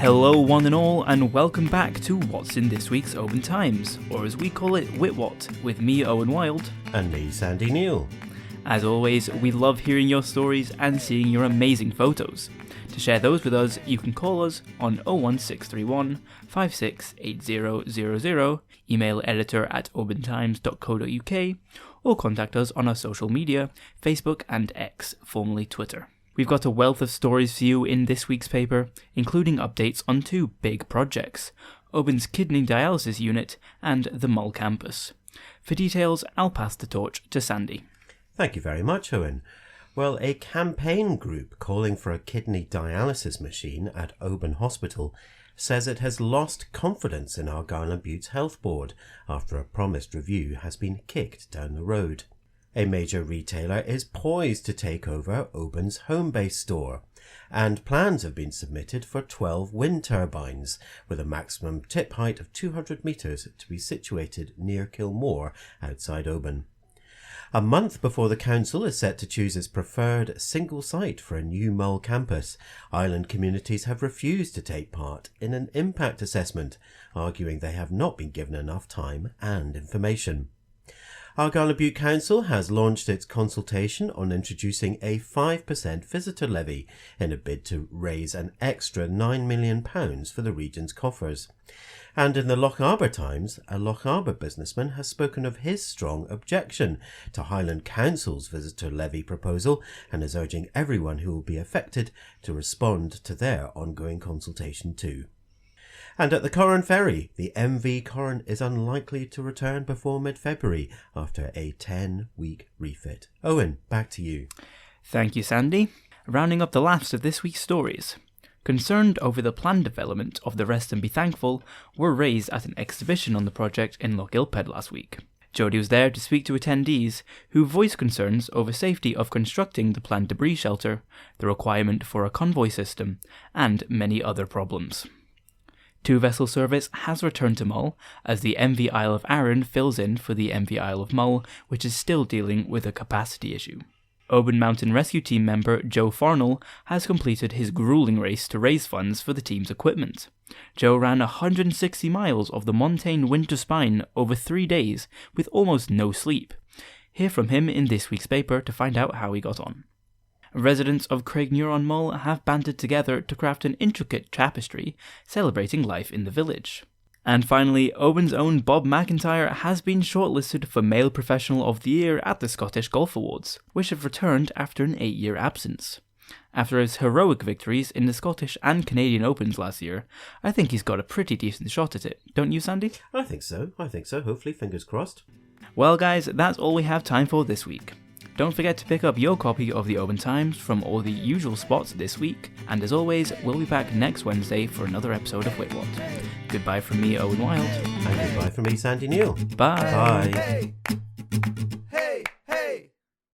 Hello one and all, and welcome back to What's in this week's Oban Times, or as we call it, Witwhat, with me, Owen Wild. And me, Sandy Neal. As always, we love hearing your stories and seeing your amazing photos. To share those with us, you can call us on 01631 568000, email editor@obantimes.co.uk, or contact us on our social media, Facebook and X, formerly Twitter. We've got a wealth of stories for you in this week's paper, including updates on two big projects, Oban's kidney dialysis unit and the Mull Campus. For details, I'll pass the torch to Sandy. Thank you very much, Owen. Well, a campaign group calling for a kidney dialysis machine at Oban Hospital says it has lost confidence in Argyll and Bute's health board after a promised review has been kicked down the road. A major retailer is poised to take over Oban's home-based store, and plans have been submitted for 12 wind turbines, with a maximum tip height of 200 metres to be situated near Kilmore, outside Oban. A month before the council is set to choose its preferred single site for a new Mull Campus, island communities have refused to take part in an impact assessment, arguing they have not been given enough time and information. Argyll and Bute Council has launched its consultation on introducing a 5% visitor levy in a bid to raise an extra £9 million for the region's coffers. And in the Loch Arbor Times, a Loch Arbor businessman has spoken of his strong objection to Highland Council's visitor levy proposal and is urging everyone who will be affected to respond to their ongoing consultation too. And at the Corran Ferry, the MV Corran is unlikely to return before mid-February after a 10-week refit. Owen, back to you. Thank you, Sandy. Rounding up the last of this week's stories. Concerned over the planned development of the Rest and Be Thankful were raised at an exhibition on the project in Loch Ilphead last week. Jodie was there to speak to attendees who voiced concerns over safety of constructing the planned debris shelter, the requirement for a convoy system, and many other problems. Two-vessel service has returned to Mull as the MV Isle of Arran fills in for the MV Isle of Mull, which is still dealing with a capacity issue. Oban Mountain Rescue Team member Joe Farnell has completed his gruelling race to raise funds for the team's equipment. Joe ran 160 miles of the Montane Winter Spine over 3 days with almost no sleep. Hear from him in this week's paper to find out how he got on. Residents of Craignure on Mull have banded together to craft an intricate tapestry celebrating life in the village. And finally, Oban's own Bob McIntyre has been shortlisted for Male Professional of the Year at the Scottish Golf Awards, which have returned after an 8-year absence. After his heroic victories in the Scottish and Canadian Opens last year, I think he's got a pretty decent shot at it, don't you, Sandy? I think so. Hopefully, fingers crossed. Well guys, that's all we have time for this week. Don't forget to pick up your copy of the Oban Times from all the usual spots this week, and as always, we'll be back next Wednesday for another episode of Witwhat. Goodbye from me, Owen Wild. And goodbye from me, Sandy Neal. Bye. Bye.